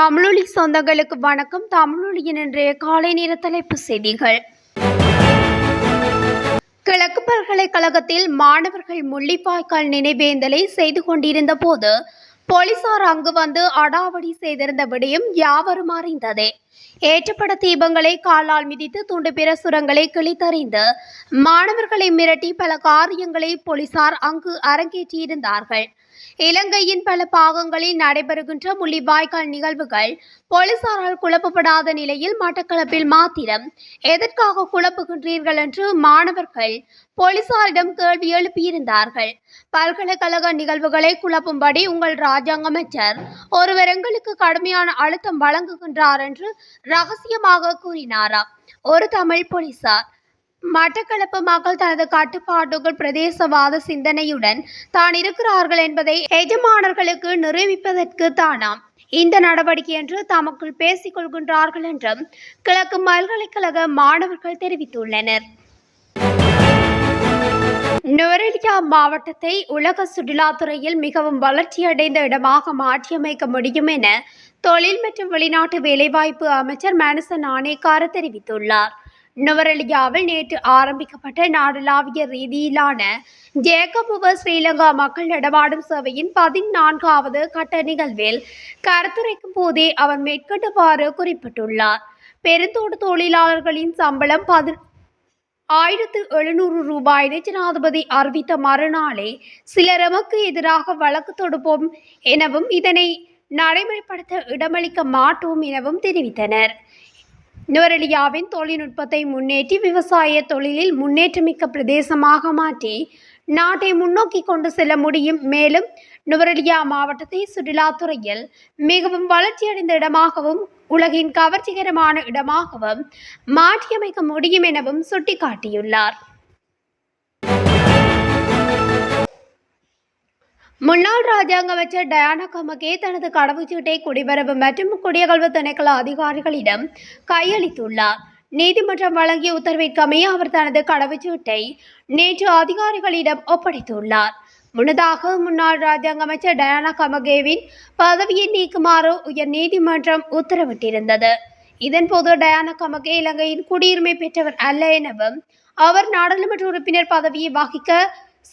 தமிழொலி சொந்தங்களுக்கு வணக்கம். தமிழொலியின் இன்றைய காலை நேர தலைப்பு செய்திகள். கிழக்கு பல்கலைக்கழகத்தில் மாணவர்கள் முள்ளிவாய்க்கால் நினைவேந்தலை செய்து கொண்டிருந்த போது போலீசார் அங்கு வந்து அடாவடி செய்திருந்த விடயம் யாவரும் அறிந்ததே. ஏற்றப்பட தீபங்களை காலால் மிதித்து துண்டு பிரசுரங்களை கிழித்தறிந்து மாணவர்களை மிரட்டி பல காரியங்களை போலீசார் அங்கு அரங்கேற்றியிருந்தார்கள். இலங்கையின் பல பாகங்களில் நடைபெறுகின்ற முள்ளிவாய்க்கால் நிகழ்வுகள் போலீசாரால் குழப்பப்படாத நிலையில் மட்டக்களப்பில் மாத்திரம் எதற்காக குழப்புகின்றீர்கள் என்று மாணவர்கள் போலீசாரிடம் கேள்வி எழுப்பியிருந்தார்கள். பல்கலைக்கழக நிகழ்வுகளை குழப்பும்படி உங்கள் ராஜாங்க அமைச்சர் ஒருவர் எங்களுக்கு கடுமையான அழுத்தம் வழங்குகின்றார் என்று ரகசியமாக கூறினாராம் ஒரு தமிழ் போலீசார். மட்டக்களப்பு மக்கள் தனது கட்டுப்பாட்டுக்குள் பிரதேசவாத சிந்தனையுடன் தான் இருக்கிறார்கள் என்பதை எஜமானர்களுக்கு நிரூபிப்பதற்கு தானாம் இந்த நடவடிக்கை என்று தமக்குள் பேசிக் கொள்கின்றார்கள் என்றும் கிழக்கு பல்கலைக்கழக மாணவர்கள் தெரிவித்துள்ளனர். நுவரெலியா மாவட்டத்தை உலக சுற்றுலாத்துறையில் மிகவும் வளர்ச்சியடைந்த இடமாக மாற்றியமைக்க முடியும் என தொழில் மற்றும் வெளிநாட்டு வேலைவாய்ப்பு அமைச்சர் மனுச நாணயக்கார தெரிவித்துள்ளார். நுவரெலியாவில் நேற்று ஆரம்பிக்கப்பட்ட நாடளாவிய ரீதியிலான ஜேக்கபுவ ஸ்ரீலங்கா மக்கள் நடமாடும் சேவையின் 14வது கட்ட நிகழ்வில் கருத்துரைக்கும் போதே அவர் மேற்கண்டவாறு குறிப்பிட்டுள்ளார். பெருந்தோட்ட தொழிலாளர்களின் சம்பளம் 1700 ரூபாயினை ஜனாதிபதி அறிவித்த மறுநாளே சிலர் எமக்கு எதிராக வழக்கு தொடுப்போம் எனவும் இதனை நடைமுறைப்படுத்த இடமளிக்க மாட்டோம் எனவும் தெரிவித்தனர். நுவரெலியாவின் தொழில்நுட்பத்தை முன்னேற்றி விவசாய தொழிலில் முன்னேற்றமிக்க பிரதேசமாக மாற்றி நாட்டை முன்னோக்கி கொண்டு செல்ல முடியும். மேலும் நுவரெலியா மாவட்டத்தை சுற்றுலாத்துறையில் மிகவும் வளர்ச்சியடைந்த இடமாகவும் உலகின் கவர்ச்சிகரமான இடமாகவும் மாற்றியமைக்க முடியும் எனவும் சுட்டிக்காட்டியுள்ளார். முன்னாள் ராஜாங்க அமைச்சர் டயானா கமகே தனது கடவுச்சீட்டை குடிவரவு மற்றும் குடியகல்வு திணைக்கள அதிகாரிகளிடம் கையளித்துள்ளார். நீதிமன்றம் வழங்கிய உத்தரவிற்கமைய அவர் தனது கடவுச்சீட்டை நேற்று அதிகாரிகளிடம் ஒப்படைத்துள்ளார். முன்னதாக முன்னாள் ராஜாங்க அமைச்சர் டயானா கமகேவின் பதவியை நீக்குமாறு உயர் நீதிமன்றம் உத்தரவிட்டிருந்தது. இதன்போது டயானா கமகே இலங்கையின் குடியுரிமை பெற்றவர் அல்ல எனவும் அவர் நாடாளுமன்ற உறுப்பினர் பதவியை வகிக்க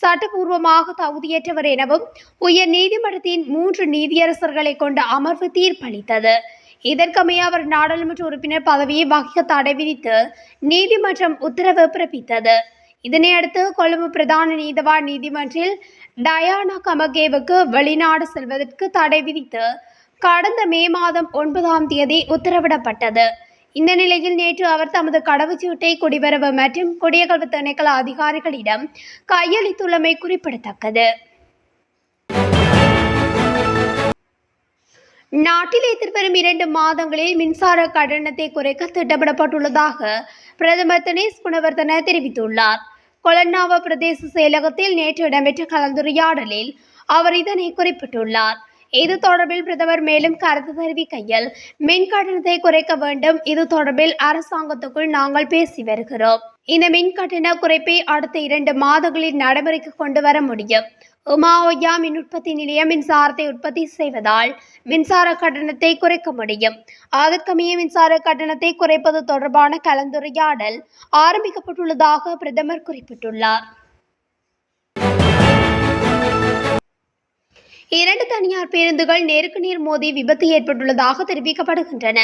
சட்டபூர்வமாக தகுதியற்றவர் எனவும் உயர் நீதிமன்றத்தின் 3 நீதியரசர்களை கொண்ட அமர்வு தீர்ப்பளித்தது. இதற்கமைய அவர் நாடாளுமன்ற உறுப்பினர் பதவியை வகிக்க தடை விதித்து நீதிமன்றம் உத்தரவு பிறப்பித்தது. இதனையடுத்து கொழும்பு பிரதான நீதவான் நீதிமன்றில் டயானா கமகேவுக்கு வெளிநாடு செல்வதற்கு தடை விதித்து கடந்த மே மாதம் 9ஆம் தேதி உத்தரவிடப்பட்டது. இந்த நிலையில் நேற்று அவர் தமது கடவுச்சீட்டை குடிவரவு மற்றும் குடியகல்வு திணைக்கள அதிகாரிகளிடம் கையளித்துள்ளமை குறிப்பிடத்தக்கது. நாட்டில் எதிர்வரும் 2 மாதங்களில் மின்சார கட்டணத்தை குறைக்க திட்டமிடப்பட்டுள்ளதாக பிரதமர் தினேஷ் குணவர்தன தெரிவித்துள்ளார். கொலன்னாவ பிரதேச செயலகத்தில் நேற்று இடம்பெற்ற கலந்துரையாடலில் அவர் இதனை குறிப்பிட்டுள்ளார். இது தொடர்பில் பிரதமர் மேலும் கருத்து தெரிவிக்கையில், மின் கட்டணத்தை குறைக்க வேண்டும். இது தொடர்பில் அரசாங்கத்துக்குள் நாங்கள் பேசி வருகிறோம். இந்த மின் கட்டண குறைப்பை அடுத்த 2 மாதங்களில் நடைமுறைக்கு கொண்டு வர முடியும். உமாஓயா மின் உற்பத்தி நிலையம் மின்சாரத்தை உற்பத்தி செய்வதால் மின்சார கட்டணத்தை குறைக்க முடியும். அதற்கமைய மின்சார கட்டணத்தை குறைப்பது தொடர்பான கலந்துரையாடல் ஆரம்பிக்கப்பட்டுள்ளதாக பிரதமர் குறிப்பிட்டுள்ளார். 2 தனியார் பேருந்துகள் நேருக்கு நேர் மோதி விபத்து ஏற்பட்டுள்ளதாக தெரிவிக்கப்படுகின்றன.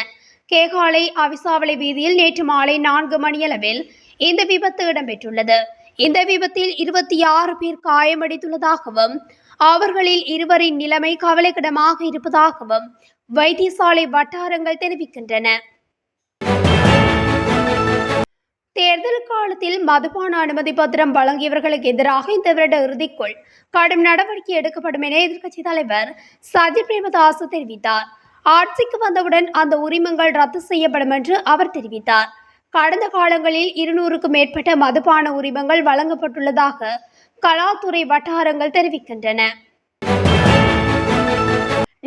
கேகாலை அவிசாவளை வீதியில் நேற்று மாலை 4 மணியளவில் இந்த விபத்து இடம்பெற்றுள்ளது. இந்த விபத்தில் 26 பேர் காயமடைந்துள்ளதாகவும் அவர்களில் 2 நிலைமை கவலைக்கிடமாக இருப்பதாகவும் வைத்தியசாலை வட்டாரங்கள் தெரிவிக்கின்றன. தேர்தல் காலத்தில் மதுபான அனுமதி பத்திரம் வழங்கியவர்களுக்கு எதிராக இந்த வருட இறுதிக்குள் கடும் நடவடிக்கை எடுக்கப்படும் என எதிர்க்கட்சித் தலைவர் சஜித் பிரேமதாச தெரிவித்தார். ஆட்சிக்கு வந்தவுடன் அந்த உரிமங்கள் ரத்து செய்யப்படும் என்று அவர் தெரிவித்தார். கடந்த காலங்களில் 200க்கும் மேற்பட்ட மதுபான உரிமங்கள் வழங்கப்பட்டுள்ளதாக கலாத்துறை வட்டாரங்கள் தெரிவிக்கின்றன.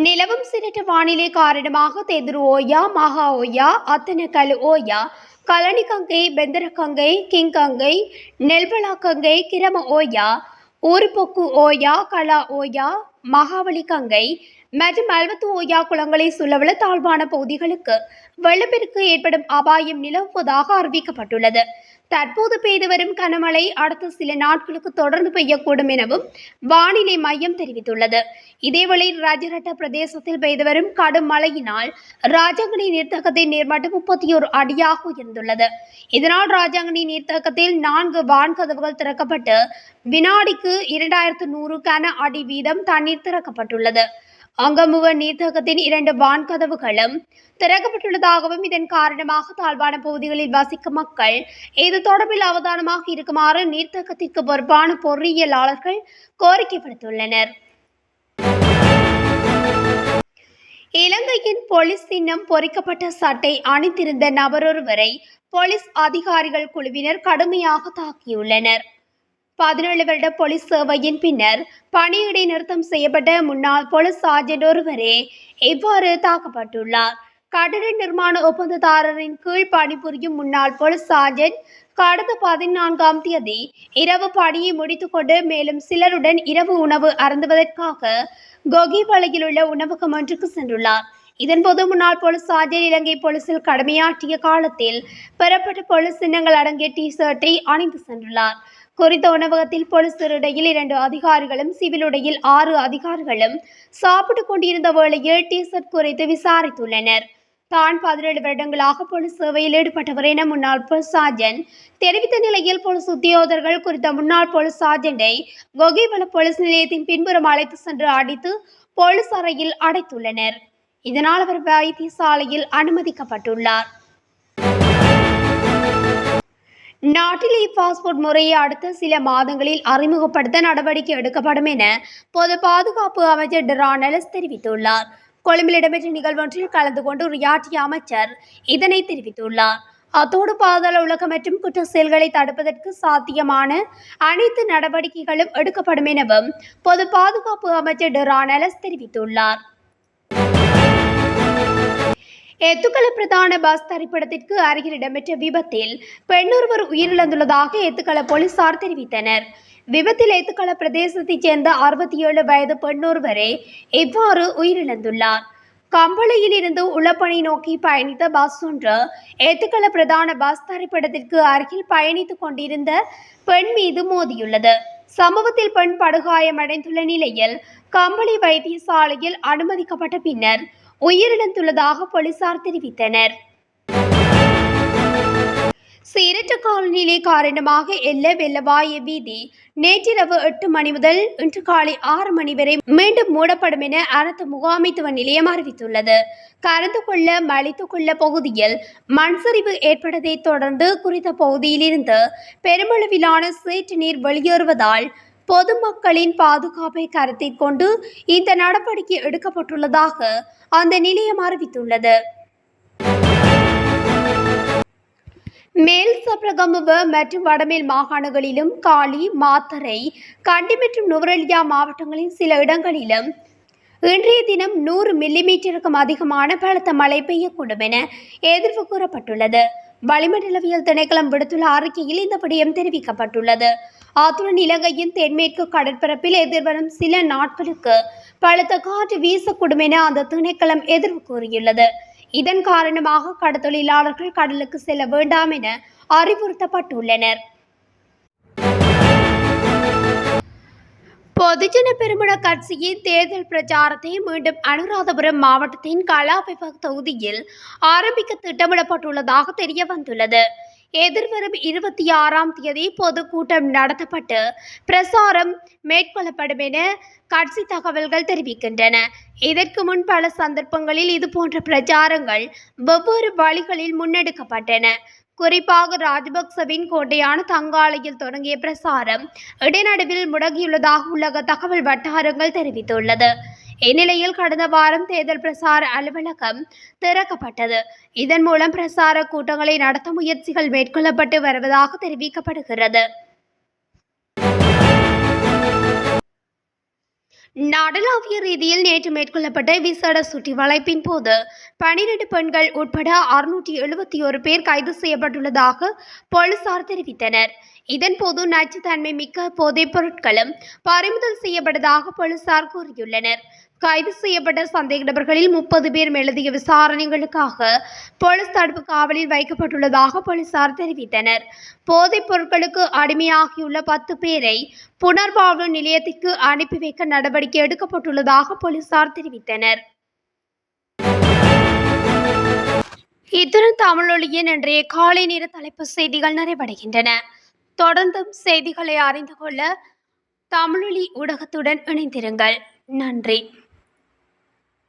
நிலவும் சிரட்ட வானிலை காரணமாக தேதுரு ஓயா, மகா ஓயா, அத்தனக்கல் ஓயா, கலனிகங்கை, பெந்தரகங்கை, கிங்கங்கை, நெல்வலாக்கங்கை, கிரம ஓயா, ஊருப்பொக்கு ஓயா, கலா ஓயா, மகாவலி கங்கை, மற்றும் அல்வத்து ஓயா குளங்களை சுழவுள்ள தாழ்வான பகுதிகளுக்கு வெள்ளப்பெருக்கு ஏற்படும் அபாயம் நிலவுவதாக அறிவிக்கப்பட்டுள்ளது. தற்போது பெய்து வரும் கனமழை அடுத்த சில நாட்களுக்கு தொடர்ந்து பெய்யக்கூடும் எனவும் வானிலை மையம் தெரிவித்துள்ளது. இதேவேளை ராஜரட்ட பிரதேசத்தில் பெய்து வரும் கடும் மழையினால் ராஜாங்கனி நீர்த்தகத்தின் நீர்மட்டம் 31 அடியாக உயர்ந்துள்ளது. இதனால் ராஜாங்கனி நீர்த்தகத்தில் 4 வான்கதவுகள் திறக்கப்பட்டு வினாடிக்கு 2100 கன அடி வீதம் தண்ணீர் திறக்கப்பட்டுள்ளது. அங்கமுக நீர்த்தகத்தின் 2 வான்கதவுகளும் திறக்கப்பட்டுள்ளதாகவும் இதன் காரணமாக தாழ்வான பகுதிகளில் வசிக்கும் மக்கள் இது தொடர்பில் அவதானமாக இருக்குமாறு நீர்த்தகத்திற்கு பொறுப்பான பொறியியலாளர்கள் கோரிக்கை விடுத்துள்ளனர். இலங்கையின் போலீஸ் சின்னம் பொறிக்கப்பட்ட சட்டை அணிந்திருந்த நபரொருவரை போலீஸ் அதிகாரிகள் குழுவினர் கடுமையாக தாக்கியுள்ளனர். 17 வருட போலீஸ் சேவையின் பின்னர் பணியிடை நிறுத்தம் செய்யப்பட்ட முன்னாள் போலீஸ் சார்ஜென்ட் ஒருவரே இவ்வாறு தாக்கப்பட்டுள்ளார். கட்டட நிர்மாண ஒப்பந்ததாரரின் கீழ் பணிபுரியும் முன்னாள் போலீஸ் சார்ஜென்ட் கடந்த 14ஆம் தேதி இரவு பணியை முடித்துக்கொண்டு மேலும் சிலருடன் இரவு உணவு அருந்துவதற்காக கொகிவளையில் உள்ள உணவகம் ஒன்றுக்கு சென்றுள்ளார். இதன்போது முன்னாள் போலீஸ் சார்ஜென்ட் இலங்கை போலீசில் கடமையாற்றிய காலத்தில் பெறப்பட்ட போலீஸ் சின்னங்கள் அடங்கிய டி ஷர்ட்டை அணிந்து சென்றுள்ளார். குறித்த உணவகத்தில் போலீஸ் இடையில் 2 அதிகாரிகளும் சிவில் உடையில் 6 அதிகாரிகளும் சாப்பிட்டுக் கொண்டிருந்த வேளையில் டி ஷர்ட் குறித்து விசாரித்துள்ளனர். தான் 17 வருடங்களாக போலீஸ் சேவையில் ஈடுபட்டவர் என முன்னாள் போலீஸ் சார்ஜென்ட் தெரிவித்த நிலையில் போலீஸ் உத்தியோகத்தர்கள் குறித்த முன்னாள் போலீஸ் சார்ஜென்டை கொகிவல போலீஸ் நிலையத்தின் பின்புறம் அழைத்து சென்று அடித்து போலீஸ் அறையில் அடைத்துள்ளனர். இதனால் அவர் வைத்தியசாலையில் அனுமதிக்கப்பட்டுள்ளார். நாட்டில் பாஸ்போர்ட் முறையை அடுத்த சில மாதங்களில் அறிமுகப்படுத்த நடவடிக்கை எடுக்கப்படும் என பொது பாதுகாப்பு அமைச்சர் டிரானலஸ் தெரிவித்துள்ளார். கொழும்பில் இடம்பெற்ற நிகழ்வொன்றில் கலந்து கொண்டு உரையாற்றிய அமைச்சர் இதனை தெரிவித்துள்ளார். அத்தோடு பாதாள உலகம் மற்றும் குற்ற செயல்களை தடுப்பதற்கு சாத்தியமான அனைத்து நடவடிக்கைகளும் எடுக்கப்படும் எனவும் பொது பாதுகாப்பு அமைச்சர் டிரானலஸ் தெரிவித்துள்ளார். எத்துக்கள பிரதான பஸ் தரிப்பிடத்திற்கு அருகில் இடம்பெற்ற விபத்தில் பெண்ணொருவர் உயிரிழந்துள்ளதாக எத்துக்கள போலீசார் தெரிவித்தனர். விபத்தில் எத்துக்கள பிரதேசத்தைச் சேர்ந்த 67 வயது பெண்ணொருவரே இவ்வாறு உயிரிழந்துள்ளார். கம்பளையில் இருந்து உளப்பணி நோக்கி பயணித்த பஸ் ஒன்று எத்துக்கள பிரதான பஸ் தரிப்பிடத்திற்கு அருகில் பயணித்துக் கொண்டிருந்த பெண் மீது மோதியுள்ளது. சம்பவத்தில் பெண் படுகாயமடைந்துள்ள நிலையில் கம்பளை வைத்தியசாலையில் அனுமதிக்கப்பட்ட பின்னர் உயிரிழந்துள்ளதாக போலீசார் தெரிவித்தனர். சீரற்ற காலநிலை காரணமாக எல்ல வெள்ளவாய வீதி நேற்றிரவு 8 மணி முதல் இன்று காலை 6 மணி வரை மீண்டும் மூடப்படும் என அரசு முகாமைத்துவ நிலையம் அறிவித்துள்ளது. கரந்துகொள்ள மலித்துக்கொள்ள பகுதியில் மண் சரிவு ஏற்பட்டதை தொடர்ந்து குறித்த பகுதியிலிருந்து பெருமளவிலான சேற்று நீர் வெளியேறுவதால் பொதுமக்களின் பாதுகாப்பை கருத்தில் கொண்டு இந்த நடவடிக்கை எடுக்கப்பட்டுள்ளதாக அந்த நிலையம் அறிவித்துள்ளது. மேல் சப்ரகமுவ மற்றும் வடமேல் மாகாணங்களிலும் காலி, மாத்தறை, கண்டி மற்றும் நுவரெலியா மாவட்டங்களின் சில இடங்களிலும் இன்றைய தினம் 100 மில்லிமீட்டருக்கும் அதிகமான பலத்த மழை பெய்யக்கூடும் என எதிர்வு கூறப்பட்டுள்ளது. வளிமண்டலவியல் திணைக்களம் விடுத்துள்ள அறிக்கையில் இந்த விடயம் தெரிவிக்கப்பட்டுள்ளது. அத்துடன் இலங்கையின் தென்மேற்கு கடற்பரப்பில் எதிர்வரும் சில நாட்களுக்கு பலத்த காற்று வீசக்கூடும் என அந்த திணைக்களம் எதிர்வு கூறியுள்ளது. இதன் காரணமாக கடற்தொழிலாளர்கள் கடலுக்கு செல்ல வேண்டாம் என அறிவுறுத்தப்பட்டுள்ளனர். பொதுஜன பெரமுன கட்சியின் தேர்தல் பிரச்சாரத்தை மீண்டும் அனுராதபுரம் மாவட்டத்தின் கலாவிபக் தொகுதியில் ஆரம்பிக்க திட்டமிடப்பட்டுள்ளதாக தெரிய வந்துள்ளது. எதிர்வரும் 26ஆம் தேதி பொதுக்கூட்டம் நடத்தப்பட்டு பிரசாரம் மேற்கொள்ளப்படும் என கட்சி தகவல்கள் தெரிவிக்கின்றன. இதற்கு முன் பல சந்தர்ப்பங்களில் இதுபோன்ற பிரச்சாரங்கள் வெவ்வேறு வழிகளில் முன்னெடுக்கப்பட்டன. குறிப்பாக ராஜபக்சவின் கோட்டையான தங்காலையில் தொடங்கிய பிரசாரம் இடைநடுவில் முடங்கியுள்ளதாக உலக தகவல் வட்டாரங்கள் தெரிவித்துள்ளது. இந்நிலையில் கடந்த வாரம் தேர்தல் பிரசார அலுவலகம் திறக்கப்பட்டது. இதன் மூலம் பிரசார கூட்டங்களை நடத்த முயற்சிகள் மேற்கொள்ளப்பட்டு வருவதாக தெரிவிக்கப்படுகிறது. நாடளாவிய ரீதியில் நேற்று மேற்கொள்ளப்பட்ட விசேட சுற்றி வளைப்பின் போது 12 பெண்கள் உட்பட 671 பேர் கைது செய்யப்பட்டுள்ளதாக போலீசார் தெரிவித்தனர். இதன்போது நச்சுத்தன்மை மிக்க போதைப் பொருட்களும் பறிமுதல் செய்யப்பட்டதாக போலீசார் கூறியுள்ளனர். கைது செய்யப்பட்ட சந்தேக நபர்களில் 30 பேர் மேலதிக விசாரணைகளுக்காக போலீஸ் தடுப்பு காவலில் வைக்கப்பட்டுள்ளதாக போலீசார் தெரிவித்தனர். போதைப் பொருட்களுக்கு அடிமையாகியுள்ள 10 பேரை புனர்வாழ்வு நிலையத்திற்கு அனுப்பி வைக்க நடவடிக்கை எடுக்கப்பட்டுள்ளதாக போலீசார் தெரிவித்தனர். இத்துடன் தமிழொலியின் இன்றைய காலை நேர தலைப்பு செய்திகள் நிறைவடைகின்றன. தொடர்ந்தும் செய்திகளை அறிந்து கொள்ள தமிழொலி ஊடகத்துடன் இணைந்திருங்கள். நன்றி.